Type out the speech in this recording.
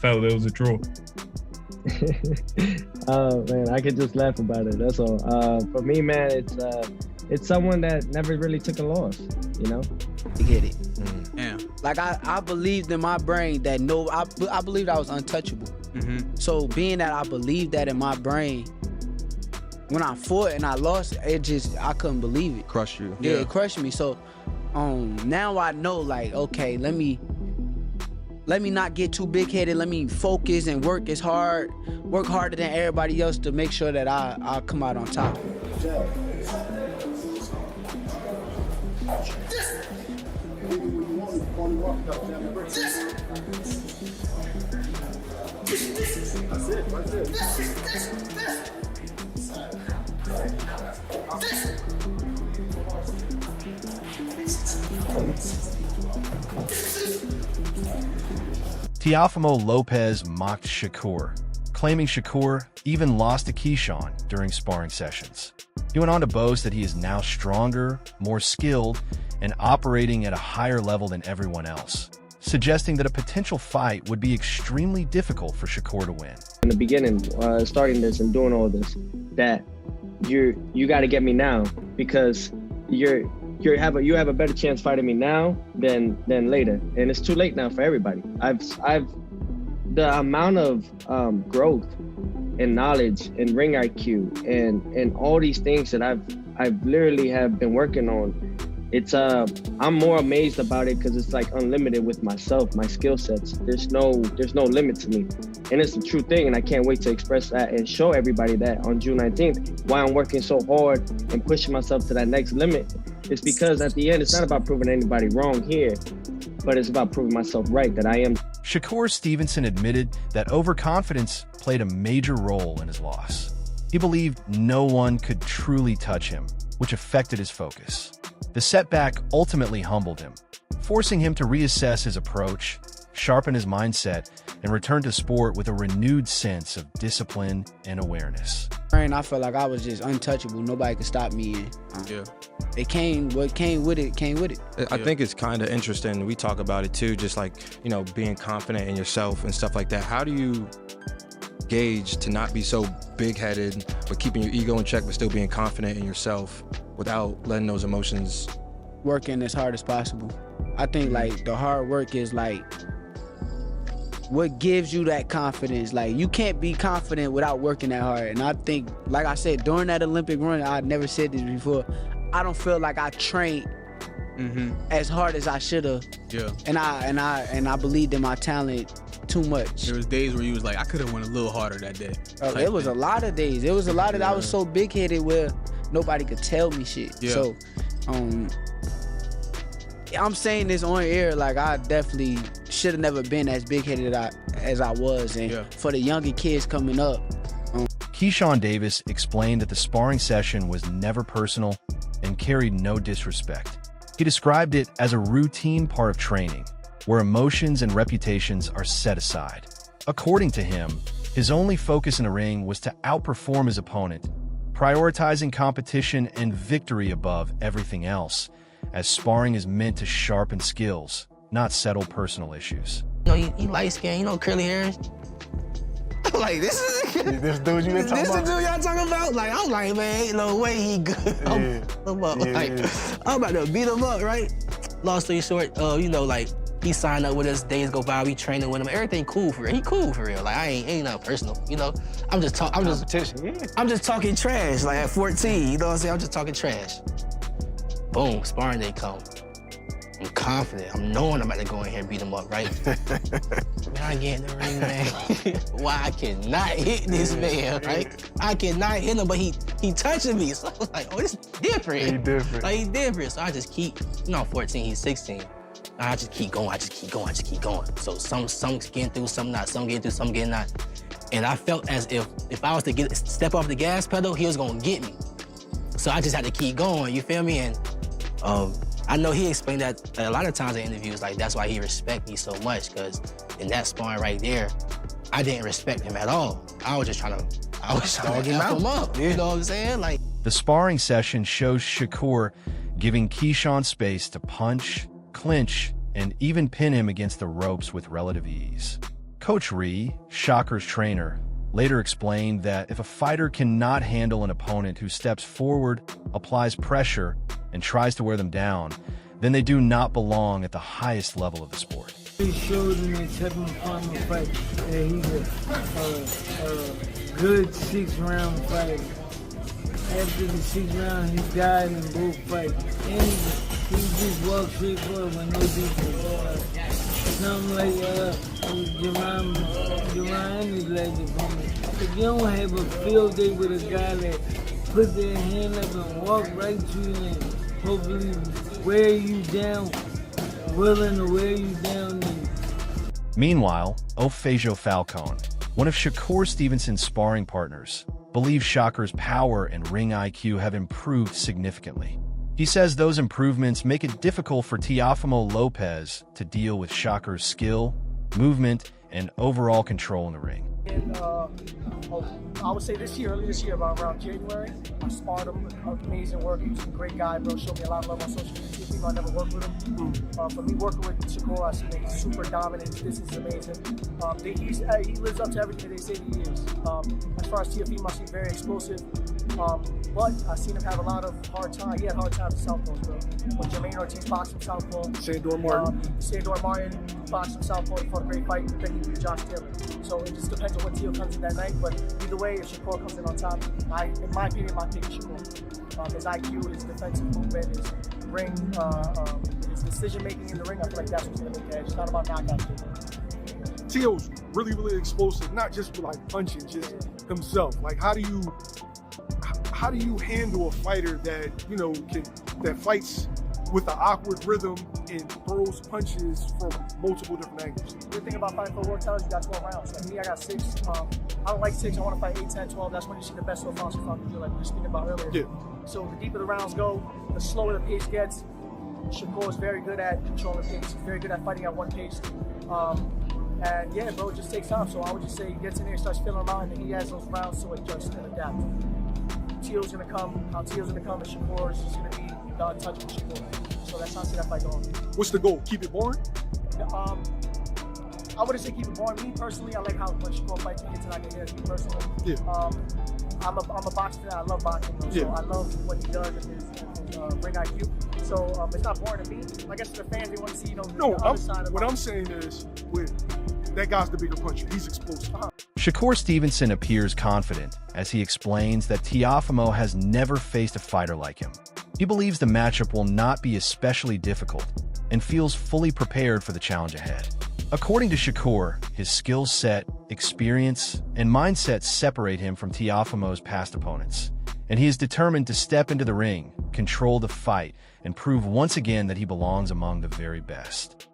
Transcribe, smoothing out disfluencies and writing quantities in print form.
felt it was a draw? Man, I could just laugh about it. That's all. For me, man, it's someone that never really took a loss. You know, You get it. Yeah. Like I believed in my brain that I believed I was untouchable. So being that I believed that in my brain, when I fought and I lost, I couldn't believe it. Crushed you. Yeah, it crushed me. So now I know, like, okay, let me not get too big-headed. Let me focus and work harder than everybody else to make sure that I come out on top. Teofimo Lopez mocked Shakur, claiming Shakur even lost to Keyshawn during sparring sessions. He went on to boast that he is now stronger, more skilled, and operating at a higher level than everyone else, suggesting that a potential fight would be extremely difficult for Shakur to win. in the beginning, starting this and doing all this, that you got to get me now, because you have a better chance fighting me now than later, and it's too late now for everybody. The amount of growth and knowledge and ring IQ and all these things that I've literally have been working on. I'm more amazed about it because it's like unlimited with myself, my skill sets. There's no limit to me, and it's a true thing. And I can't wait to express that and show everybody that on June 19th. Why I'm working so hard and pushing myself to that next limit is because at the end, it's not about proving anybody wrong here, but it's about proving myself right, that I am. Shakur Stevenson admitted that overconfidence played a major role in his loss. He believed no one could truly touch him, which affected his focus. The setback ultimately humbled him, forcing him to reassess his approach, sharpen his mindset, and return to sport with a renewed sense of discipline and awareness. I felt like I was just untouchable. Nobody could stop me. What came with it, came with it. I think it's kind of interesting. We talk about it too, just like, being confident in yourself and stuff like that. How do you gauge to not be so big-headed, but keeping your ego in check, but still being confident in yourself without letting those emotions? Working as hard as possible. I think like the hard work is like what gives you that confidence. Like you can't be confident without working that hard. And I think, like I said, during that Olympic run, I never said this before, I don't feel like I trained as hard as I should have. Yeah. And I believed in my talent too much. There was days where you was like, I could have went a little harder that day. It was a lot of days. It was a lot of, I was so big-headed where nobody could tell me shit. Yeah. So, I'm saying this on air, like I definitely should have never been as big-headed as I was. And for the younger kids coming up. Keyshawn Davis explained that the sparring session was never personal and carried no disrespect. He described it as a routine part of training, where emotions and reputations are set aside. According to him, his only focus in the ring was to outperform his opponent, prioritizing competition and victory above everything else, as sparring is meant to sharpen skills, not settle personal issues. He light-skinned, curly hair. Like, this is this dude you been talking about? This the dude y'all talking about? Like, I'm like, man, ain't no way he good. I'm about to beat him up, right? Long story short, he signed up with us, days go by, we training with him, everything cool for real. He cool for real. Like, ain't nothing personal, I'm just talking trash, like at 14, you know what I'm saying? I'm just talking trash. Boom, sparring day come. I'm confident. I'm knowing I'm about to go in here and beat him up, right? When I get in the ring, man, why I cannot hit this man, right? I cannot hit him, but he touching me. So I was like, oh, this different. He different. Like, he different. So I just keep, 14, he's 16. I just keep going, I just keep going. So some getting through, some not, some getting through, some getting not. And I felt as if I was to step off the gas pedal, he was gonna get me. So I just had to keep going, you feel me? And I know he explained that a lot of times in interviews, like that's why he respect me so much, because in that sparring right there, I didn't respect him at all. I was trying to F him up, you know what I'm saying? Like, the sparring session shows Shakur giving Keyshawn space to punch, clinch, and even pin him against the ropes with relative ease. Coach Ree, Shakur's trainer, later explained that if a fighter cannot handle an opponent who steps forward, applies pressure, and tries to wear them down, then they do not belong at the highest level of the sport. He showed in that Teofimo fight that he's a good 6-round fighter. After the 6th round, he died in both fights. And he just walked straight forward with no defense. Something like Jermaine like it for me. If you don't have a field day with a guy that put their hand up and walk right to you and hopefully wear you down, willing to wear you down. Meanwhile, Teofimo Falcone, one of Shakur Stevenson's sparring partners, believes Shakur's power and ring IQ have improved significantly. He says those improvements make it difficult for Teofimo Lopez to deal with Shakur's skill, movement, and overall control in the ring. And I would say early this year, around January, I sparred him. Amazing work. He was a great guy, bro. Showed me a lot of love on social media. I never worked with him. For me working with Shakur, I see that he's super dominant. This is amazing. He lives up to everything they say he is. As far as Teofimo, I see very explosive. But I've seen him have a lot of hard time. He had hard times with southpaws, bro. When Jermaine Ortiz boxed him southpaw. Sandor Martin. Sandor Martin boxed him southpaw. He fought a great fight. Then he beat Josh Taylor. So it just depends on what Teo comes in that night. But either way, if Shakur comes in on top, in my opinion, my pick is Shakur. His IQ, his defensive movement, his ring, his decision making in the ring, I feel like that's what's going to make it. It's not about knockouts. Teo's really explosive, not just with like punching, just himself. Like how do you handle a fighter that that fights with an awkward rhythm and throws punches from multiple different angles? The good thing about fighting for world titles, you got 12 rounds. Like me, I got 6. I don't like 6. I want to fight 8, 10, 12. That's when you see the best of Fonzie like we were speaking about earlier. Yeah. So the deeper the rounds go, the slower the pace gets. Shakur is very good at controlling pace. He's very good at fighting at one pace. And yeah, bro, it just takes time. So I would just say he gets in there, starts feeling him out, and then he has those rounds to adjust and adapt. Teo's gonna come, and Shakur is just gonna be untouchable Shakur. So that's how I see that fight going. What's the goal? Keep it boring? I wouldn't say keep it boring. Me personally, I like how when Shakur fights, he gets it out of here. Me personally, Yeah. I'm a boxer fan. I love boxing, though, so Yeah. I love what he does and his ring IQ. So it's not boring to me. I guess to the fans, they want to see the other side of what I'm saying is, that guy's the bigger puncher. He's explosive. Shakur Stevenson appears confident as he explains that Teofimo has never faced a fighter like him. He believes the matchup will not be especially difficult and feels fully prepared for the challenge ahead. According to Shakur, his skill set, experience, and mindset separate him from Teofimo's past opponents, and he is determined to step into the ring, control the fight, and prove once again that he belongs among the very best.